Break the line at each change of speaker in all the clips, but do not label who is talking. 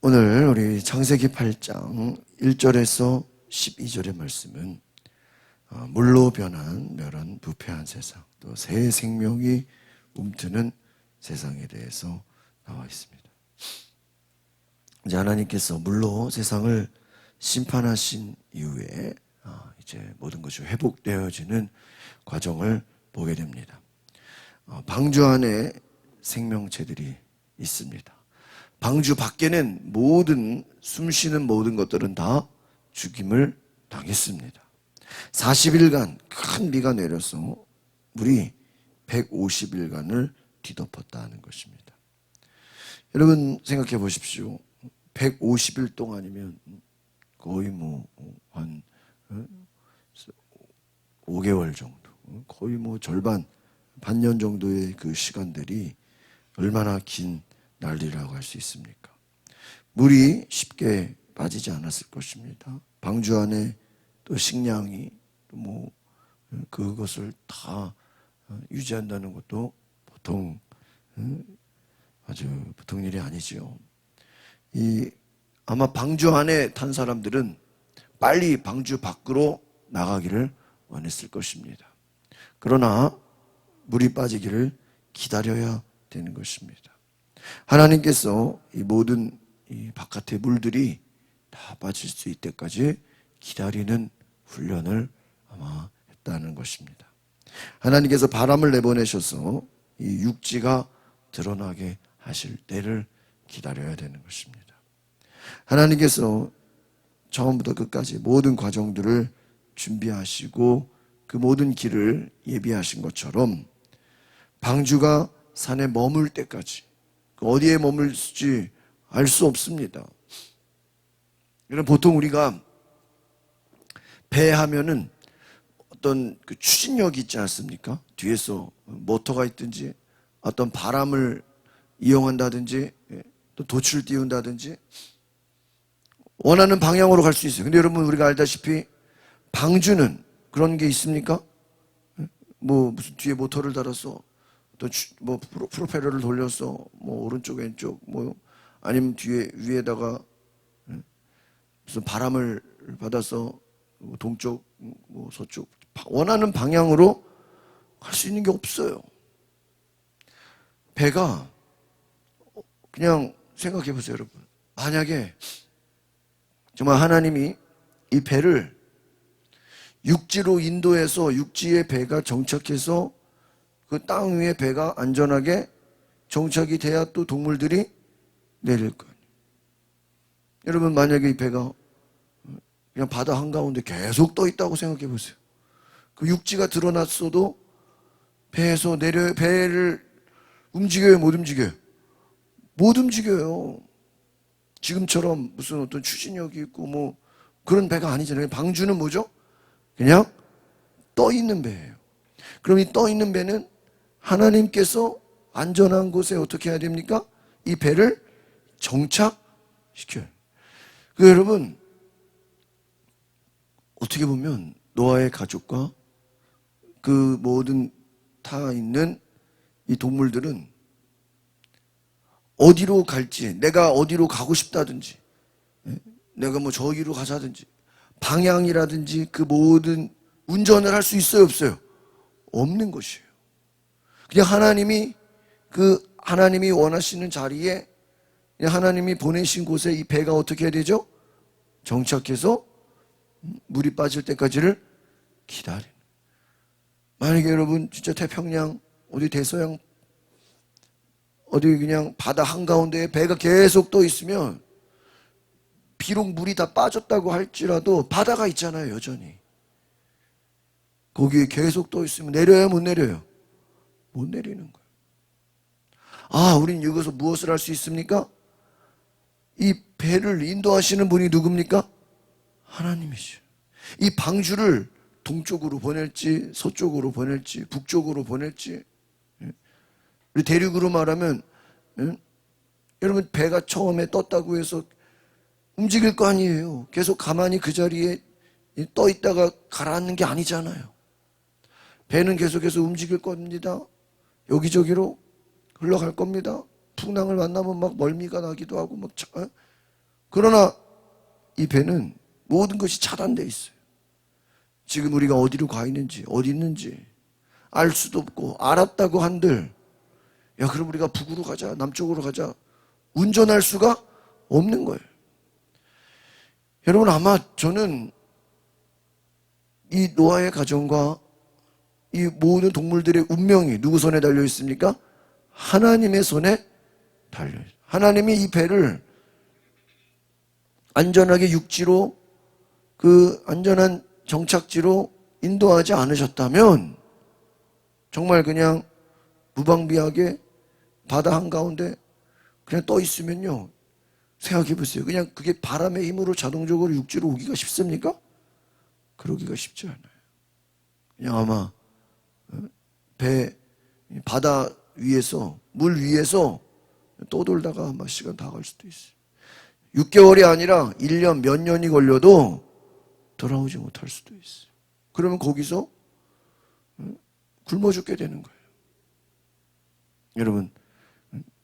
오늘 우리 창세기 8장 1절에서 12절의 말씀은 물로 변한 멸한 부패한 세상, 또 새 생명이 움트는 세상에 대해서 나와 있습니다. 이제 하나님께서 물로 세상을 심판하신 이후에 이제 모든 것이 회복되어지는 과정을 보게 됩니다. 방주 안에 생명체들이 있습니다. 방주 밖에는 모든 숨쉬는 모든 것들은 다 죽임을 당했습니다. 40일간 큰 비가 내려서 물이 150일간을 뒤덮었다는 것입니다. 여러분 생각해 보십시오. 150일 동안이면 거의 한 5개월 정도, 거의 절반, 반년 정도의 그 시간들이 얼마나 긴 난리라고 할 수 있습니까? 물이 쉽게 빠지지 않았을 것입니다. 방주 안에 또 식량이 그것을 다 유지한다는 것도 아주 보통 일이 아니죠. 아마 방주 안에 탄 사람들은 빨리 방주 밖으로 나가기를 원했을 것입니다. 그러나 물이 빠지기를 기다려야 되는 것입니다. 하나님께서 이 모든 이 바깥의 물들이 다 빠질 수 있을 때까지 기다리는 훈련을 아마 했다는 것입니다. 하나님께서 바람을 내보내셔서 이 육지가 드러나게 하실 때를 기다려야 되는 것입니다. 하나님께서 처음부터 끝까지 모든 과정들을 준비하시고 그 모든 길을 예비하신 것처럼 방주가 산에 머물 때까지 어디에 머물지 알 수 없습니다. 보통 우리가 배 하면은 어떤 그 추진력이 있지 않습니까? 뒤에서 모터가 있든지 어떤 바람을 이용한다든지 또 돛을 띄운다든지 원하는 방향으로 갈 수 있어요. 근데 여러분 우리가 알다시피 방주는 그런 게 있습니까? 무슨 뒤에 모터를 달아서 또 프로펠러를 돌려서 오른쪽 왼쪽 아니면 뒤에 위에다가 무슨 바람을 받아서 동쪽 서쪽 원하는 방향으로 갈 수 있는 게 없어요. 배가 그냥 생각해 보세요, 여러분. 만약에 정말 하나님이 이 배를 육지로 인도해서 육지에 배가 정착해서 그 땅 위에 배가 안전하게 정착이 돼야 또 동물들이 내릴 거예요. 여러분 만약에 이 배가 그냥 바다 한가운데 계속 떠 있다고 생각해 보세요. 그 육지가 드러났어도 배에서 배를 움직여요, 못 움직여요? 못 움직여요. 지금처럼 무슨 어떤 추진력이 있고 그런 배가 아니잖아요. 방주는 뭐죠? 그냥 떠 있는 배예요. 그럼 이 떠 있는 배는 하나님께서 안전한 곳에 어떻게 해야 됩니까? 이 배를 정착시켜요. 여러분 어떻게 보면 노아의 가족과 그 모든 타 있는 이 동물들은 어디로 갈지, 내가 어디로 가고 싶다든지, 내가 저기로 가자든지, 방향이라든지 그 모든 운전을 할 수 있어요, 없어요? 없는 것이에요. 그냥 하나님이 원하시는 자리에 하나님이 보내신 곳에 이 배가 어떻게 해야 되죠? 정착해서 물이 빠질 때까지를 기다리는. 만약에 여러분 진짜 태평양 어디 대서양 어디 그냥 바다 한가운데에 배가 계속 떠 있으면 비록 물이 다 빠졌다고 할지라도 바다가 있잖아요, 여전히. 거기에 계속 떠 있으면 내려요, 못 내려요? 못 내리는 거예요. 우린 여기서 무엇을 할 수 있습니까? 이 배를 인도하시는 분이 누굽니까? 하나님이시죠. 이 방주를 동쪽으로 보낼지 서쪽으로 보낼지 북쪽으로 보낼지, 우리 대륙으로 말하면 여러분 배가 처음에 떴다고 해서 움직일 거 아니에요. 계속 가만히 그 자리에 떠 있다가 가라앉는 게 아니잖아요. 배는 계속해서 움직일 겁니다. 여기저기로 흘러갈 겁니다. 풍랑을 만나면 막 멀미가 나기도 하고 그러나 이 배는 모든 것이 차단되어 있어요. 지금 우리가 어디로 가 있는지, 어디 있는지 알 수도 없고, 알았다고 한들 야 그럼 우리가 북으로 가자, 남쪽으로 가자, 운전할 수가 없는 거예요. 여러분, 아마 저는 이 노아의 가정과 이 모든 동물들의 운명이 누구 손에 달려 있습니까? 하나님의 손에 달려 있어요. 하나님이 이 배를 안전하게 육지로, 그 안전한 정착지로 인도하지 않으셨다면 정말 그냥 무방비하게 바다 한가운데 그냥 떠 있으면요, 생각해 보세요. 그냥 그게 바람의 힘으로 자동적으로 육지로 오기가 쉽습니까? 그러기가 쉽지 않아요. 그냥 아마 배, 바다 위에서, 물 위에서 떠돌다가 아마 시간 다 갈 수도 있어요. 6개월이 아니라 1년, 몇 년이 걸려도 돌아오지 못할 수도 있어요. 그러면 거기서 굶어 죽게 되는 거예요. 여러분,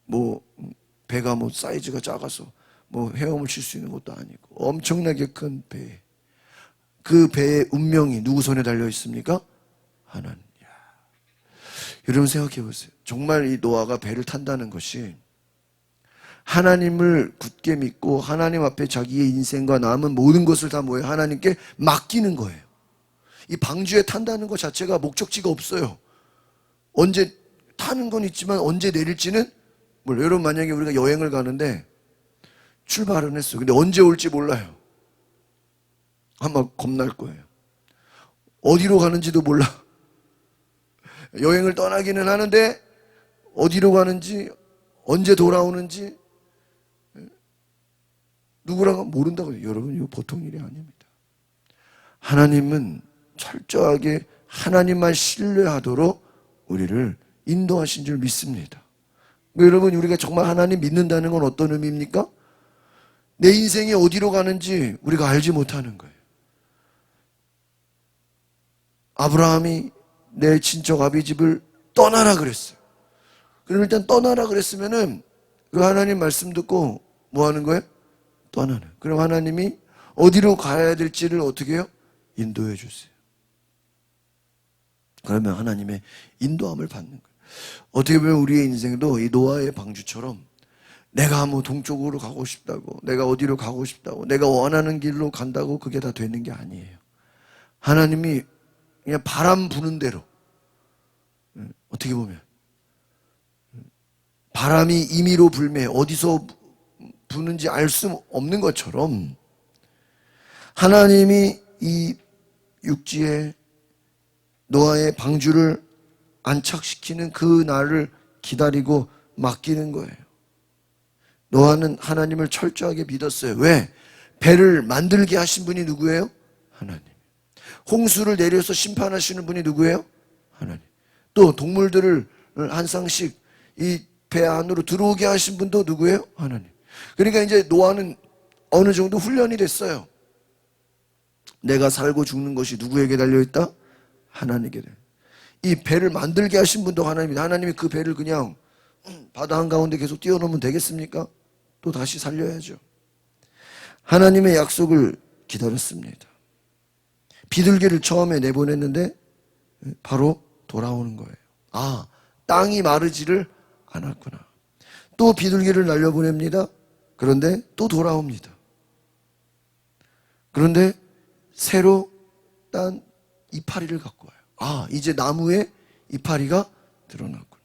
뭐 배가 뭐 사이즈가 작아서 뭐 헤엄을 칠 수 있는 것도 아니고 엄청나게 큰 배, 그 배의 운명이 누구 손에 달려 있습니까? 하나님. 여러분 생각해 보세요. 정말 이 노아가 배를 탄다는 것이 하나님을 굳게 믿고 하나님 앞에 자기의 인생과 남은 모든 것을 다 뭐예요? 하나님께 맡기는 거예요. 이 방주에 탄다는 것 자체가 목적지가 없어요. 언제 타는 건 있지만 언제 내릴지는 몰라요. 여러분, 만약에 우리가 여행을 가는데 출발은 했어요. 근데 언제 올지 몰라요. 아마 겁날 거예요. 어디로 가는지도 몰라. 여행을 떠나기는 하는데 어디로 가는지, 언제 돌아오는지 누구랑 모른다고 해요. 여러분, 이거 보통 일이 아닙니다. 하나님은 철저하게 하나님만 신뢰하도록 우리를 인도하신 줄 믿습니다. 여러분, 우리가 정말 하나님 믿는다는 건 어떤 의미입니까? 내 인생이 어디로 가는지 우리가 알지 못하는 거예요. 아브라함이 내 친척 아비집을 떠나라 그랬어요. 그럼 일단 떠나라 그랬으면은 그 하나님 말씀 듣고 뭐 하는 거예요? 떠나는. 그럼 하나님이 어디로 가야 될지를 어떻게 해요? 인도해 주세요. 그러면 하나님의 인도함을 받는 거예요. 어떻게 보면 우리의 인생도 이 노아의 방주처럼 내가 뭐 동쪽으로 가고 싶다고, 내가 어디로 가고 싶다고, 내가 원하는 길로 간다고 그게 다 되는 게 아니에요. 하나님이 그냥 바람 부는 대로, 어떻게 보면 바람이 임의로 불매, 어디서 부는지 알 수 없는 것처럼 하나님이 이 육지에 노아의 방주를 안착시키는 그 날을 기다리고 맡기는 거예요. 노아는 하나님을 철저하게 믿었어요. 왜? 배를 만들게 하신 분이 누구예요? 하나님. 홍수를 내려서 심판하시는 분이 누구예요? 하나님. 또 동물들을 한 쌍씩 이 배 안으로 들어오게 하신 분도 누구예요? 하나님. 그러니까 이제 노아는 어느 정도 훈련이 됐어요. 내가 살고 죽는 것이 누구에게 달려있다? 하나님에게 달려. 이 배를 만들게 하신 분도 하나님이다. 하나님이 그 배를 그냥 바다 한가운데 계속 띄워놓으면 되겠습니까? 또 다시 살려야죠. 하나님의 약속을 기다렸습니다. 비둘기를 처음에 내보냈는데 바로 돌아오는 거예요. 아, 땅이 마르지를 않았구나. 또 비둘기를 날려보냅니다. 그런데 또 돌아옵니다. 그런데 새로 딴 이파리를 갖고 와요. 아, 이제 나무에 이파리가 드러났구나.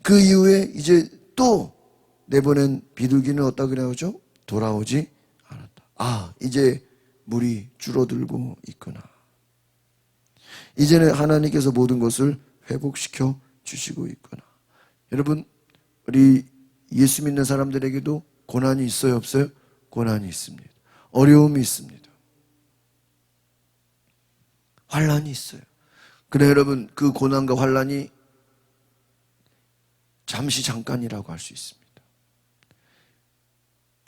그 이후에 이제 또 내보낸 비둘기는 어떻게 나오죠? 돌아오지 않았다. 아, 이제 물이 줄어들고 있구나. 이제는 하나님께서 모든 것을 회복시켜 주시고 있구나. 여러분, 우리 예수 믿는 사람들에게도 고난이 있어요, 없어요? 고난이 있습니다. 어려움이 있습니다. 환란이 있어요. 그래, 여러분, 그 고난과 환란이 잠시 잠깐이라고 할 수 있습니다.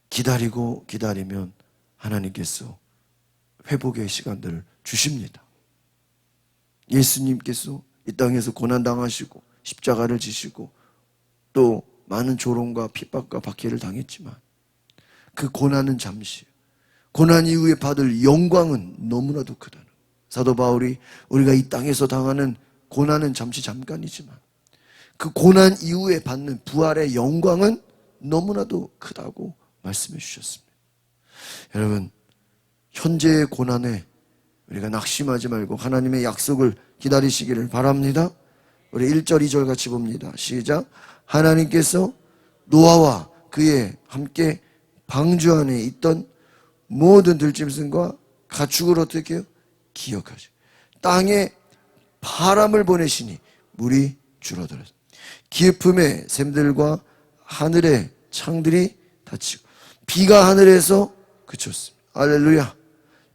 기다리고 기다리면 하나님께서 회복의 시간들을 주십니다. 예수님께서 이 땅에서 고난당하시고 십자가를 지시고 또 많은 조롱과 핍박과 박해를 당했지만 그 고난은 잠시, 고난 이후에 받을 영광은 너무나도 크다는 거예요. 사도 바울이 우리가 이 땅에서 당하는 고난은 잠시 잠깐이지만 그 고난 이후에 받는 부활의 영광은 너무나도 크다고 말씀해 주셨습니다. 여러분, 현재의 고난에 우리가 낙심하지 말고 하나님의 약속을 기다리시기를 바랍니다. 우리 1절 2절 같이 봅니다. 시작. 하나님께서 노아와 그의 함께 방주 안에 있던 모든 들짐승과 가축을 어떻게 해요? 기억하시. 땅에 바람을 보내시니 물이 줄어들었습니다. 깊음의 샘들과 하늘의 창들이 닫히고 비가 하늘에서 그쳤습니다. 할렐루야.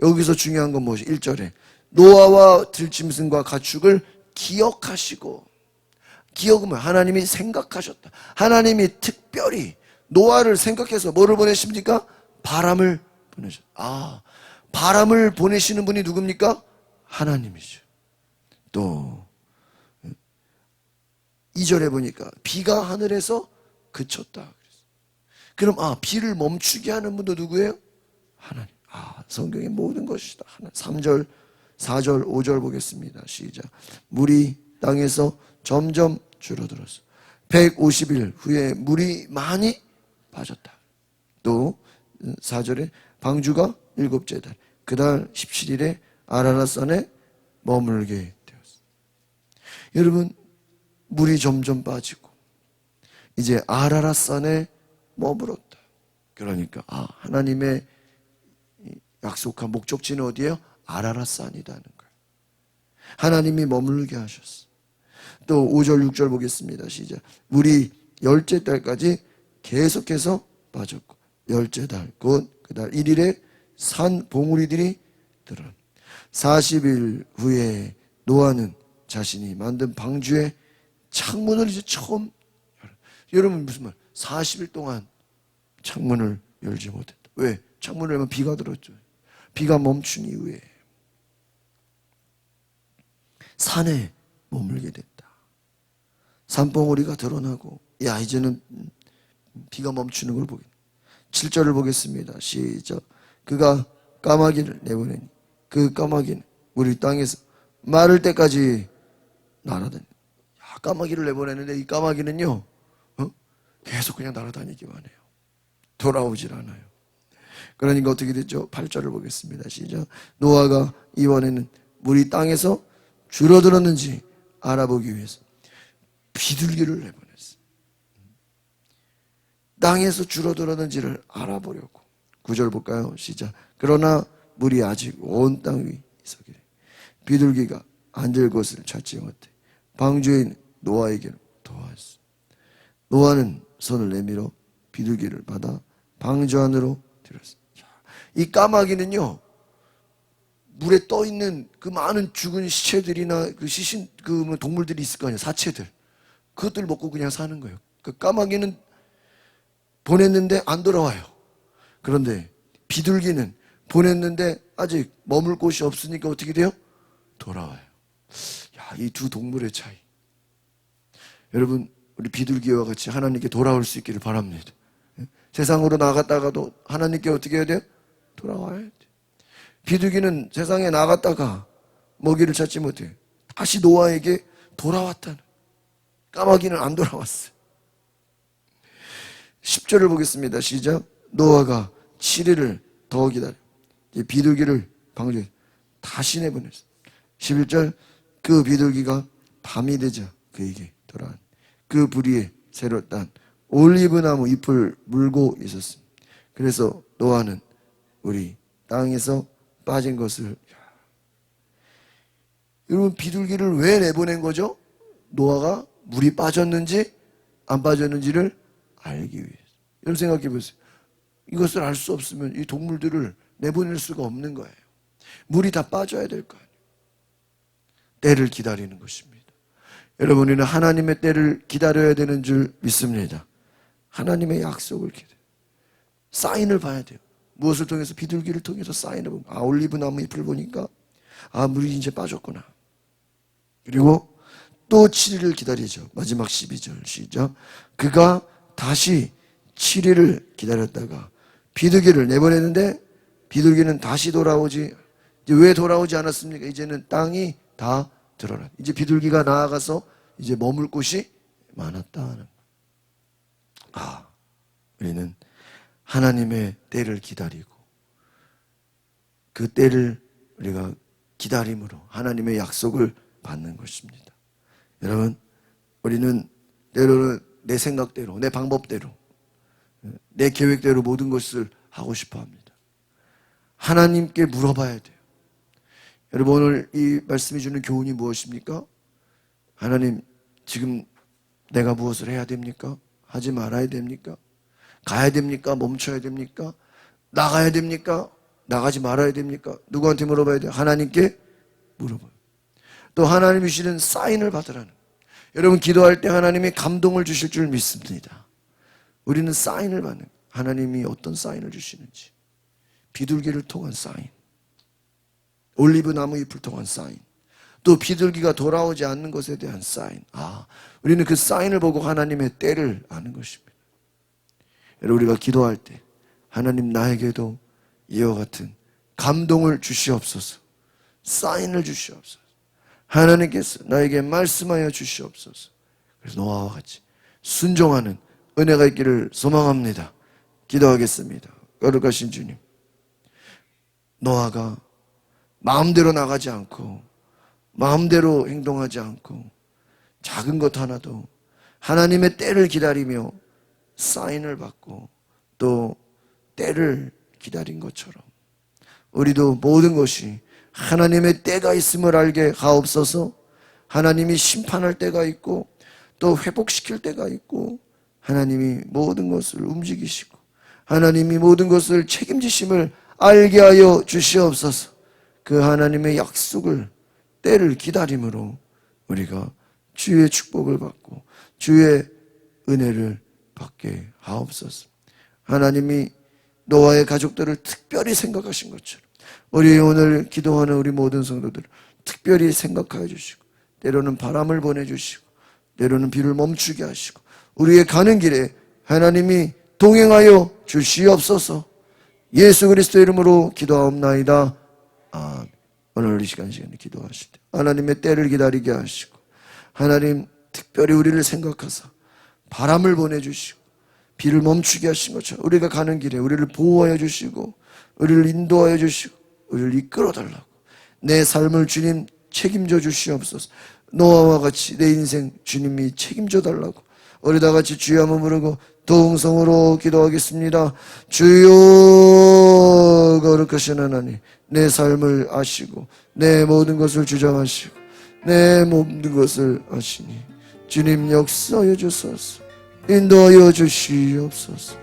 여기서 중요한 건 무엇이? 1절에 노아와 들짐승과 가축을 기억하시고, 기억은 뭐야? 하나님이 생각하셨다. 하나님이 특별히 노아를 생각해서 뭐를 보내십니까? 바람을 보내셨다. 바람을 보내시는 분이 누굽니까? 하나님이죠. 또 2절에 보니까 비가 하늘에서 그쳤다. 그럼 비를 멈추게 하는 분도 누구예요? 하나님. 성경의 모든 것이다. 3절, 4절, 5절 보겠습니다. 시작. 물이 땅에서 점점 줄어들었어. 150일 후에 물이 많이 빠졌다. 또 4절에 방주가 7째 달, 그달 17일에 아라랏산에 머물게 되었어. 여러분, 물이 점점 빠지고 이제 아라랏산에 머물었다. 그러니까 하나님의 약속한 목적지는 어디예요? 아라랏산이라는 거예요. 하나님이 머물게 하셨어. 또 5절 6절 보겠습니다. 시작. 물이 10째 달까지 계속해서 빠졌고 10째 달 곧 그달 1일에 산 봉우리들이 들어 40일 후에 노아는 자신이 만든 방주의 창문을 이제 처음 여러분 무슨 말? 40일 동안 창문을 열지 못했다. 왜? 창문을 열면 비가 들었죠. 비가 멈춘 이후에 산에 머물게 됐다. 산봉우리가 드러나고 이제는 비가 멈추는 걸 보게. 7절을 보겠습니다. 시작. 그가 까마귀를 내보내니 그 까마귀는 우리 땅에서 마를 때까지 날아다니. 까마귀를 내보내는데 이 까마귀는요 계속 그냥 날아다니기만 해요. 돌아오질 않아요. 그러니까 어떻게 됐죠? 8절을 보겠습니다. 시작. 노아가 이번에는 물이 땅에서 줄어들었는지 알아보기 위해서 비둘기를 내보냈어요. 땅에서 줄어들었는지를 알아보려고. 9절 볼까요? 시작. 그러나 물이 아직 온 땅 위 있었기에 비둘기가 앉을 곳을 찾지 못해 방주에 있는 노아에게로 도왔어. 노아는 손을 내밀어 비둘기를 받아 방주 안으로 들었어. 이 까마귀는요 물에 떠 있는 그 많은 죽은 시체들이나 그 시신 그 동물들이 있을 거 아니에요. 사체들. 그것들 먹고 그냥 사는 거예요. 그 까마귀는 보냈는데 안 돌아와요. 그런데 비둘기는 보냈는데 아직 머물 곳이 없으니까 어떻게 돼요? 돌아와요. 이 두 동물의 차이. 여러분, 우리 비둘기와 같이 하나님께 돌아올 수 있기를 바랍니다. 세상으로 나갔다가도 하나님께 어떻게 해야 돼요? 돌아와야 돼요. 비둘기는 세상에 나갔다가 먹이를 찾지 못해 다시 노아에게 돌아왔다는. 까마귀는 안 돌아왔어요. 10절을 보겠습니다. 시작. 노아가 7일을 더 기다려 비둘기를 방주에 다시 내보냈어. 11절. 그 비둘기가 밤이 되자 그에게 돌아온 그 부리에 새로 딴 올리브나무 잎을 물고 있었습니다. 그래서 노아는 우리 땅에서 빠진 것을. 여러분, 비둘기를 왜 내보낸 거죠? 노아가 물이 빠졌는지 안 빠졌는지를 알기 위해서. 여러분 생각해 보세요. 이것을 알 수 없으면 이 동물들을 내보낼 수가 없는 거예요. 물이 다 빠져야 될 거 아니에요. 때를 기다리는 것입니다. 여러분, 우리는 하나님의 때를 기다려야 되는 줄 믿습니다. 하나님의 약속을 기다려. 사인을 봐야 돼요. 무엇을 통해서? 비둘기를 통해서 사인을 보면 올리브 나무 잎을 보니까 물이 이제 빠졌구나. 그리고 또 7일을 기다리죠. 마지막 12절 시작. 그가 다시 7일을 기다렸다가 비둘기를 내보냈는데 비둘기는 다시 돌아오지. 이제 왜 돌아오지 않았습니까? 이제는 땅이 다 드러나. 이제 비둘기가 나아가서 이제 머물 곳이 많았다. 우리는 하나님의 때를 기다리고 그 때를 우리가 기다림으로 하나님의 약속을 받는 것입니다. 여러분, 우리는 때로는 내 생각대로, 내 방법대로, 내 계획대로 모든 것을 하고 싶어 합니다. 하나님께 물어봐야 돼요. 여러분, 오늘 이 말씀이 주는 교훈이 무엇입니까? 하나님, 지금 내가 무엇을 해야 됩니까? 하지 말아야 됩니까? 가야 됩니까? 멈춰야 됩니까? 나가야 됩니까? 나가지 말아야 됩니까? 누구한테 물어봐야 돼요? 하나님께 물어봐요. 또 하나님이 주시는 사인을 받으라는 거예요. 여러분, 기도할 때 하나님이 감동을 주실 줄 믿습니다. 우리는 사인을 받는 거예요. 하나님이 어떤 사인을 주시는지. 비둘기를 통한 사인, 올리브 나무 잎을 통한 사인, 또 비둘기가 돌아오지 않는 것에 대한 사인. 우리는 그 사인을 보고 하나님의 때를 아는 것입니다. 여러분, 우리가 기도할 때 하나님, 나에게도 이와 같은 감동을 주시옵소서, 사인을 주시옵소서, 하나님께서 나에게 말씀하여 주시옵소서. 그래서 노아와 같이 순종하는 은혜가 있기를 소망합니다. 기도하겠습니다. 거룩하신 주님, 노아가 마음대로 나가지 않고 마음대로 행동하지 않고 작은 것 하나도 하나님의 때를 기다리며 사인을 받고 또 때를 기다린 것처럼 우리도 모든 것이 하나님의 때가 있음을 알게 하옵소서. 하나님이 심판할 때가 있고 또 회복시킬 때가 있고 하나님이 모든 것을 움직이시고 하나님이 모든 것을 책임지심을 알게 하여 주시옵소서. 그 하나님의 약속을, 때를 기다림으로 우리가 주의 축복을 받고 주의 은혜를 받게 하옵소서. 하나님이 노아의 가족들을 특별히 생각하신 것처럼 우리 오늘 기도하는 우리 모든 성도들을 특별히 생각하여 주시고 때로는 바람을 보내주시고 때로는 비를 멈추게 하시고 우리의 가는 길에 하나님이 동행하여 주시옵소서. 예수 그리스도 이름으로 기도하옵나이다. 오늘 이 시간에 기도하실 때 하나님의 때를 기다리게 하시고 하나님 특별히 우리를 생각하사 바람을 보내주시고 비를 멈추게 하신 것처럼 우리가 가는 길에 우리를 보호하여 주시고 우리를 인도하여 주시고 우리를 이끌어 달라고 내 삶을 주님 책임져 주시옵소서. 노아와 같이 내 인생 주님이 책임져 달라고 우리 다 같이 주여 한번 부르고 동성으로 기도하겠습니다. 주여, 거룩하신 하나님, 내 삶을 아시고 내 모든 것을 주장하시고 내 모든 것을 아시니 주님 역사하여 주소서. 인도하여 주시옵소서.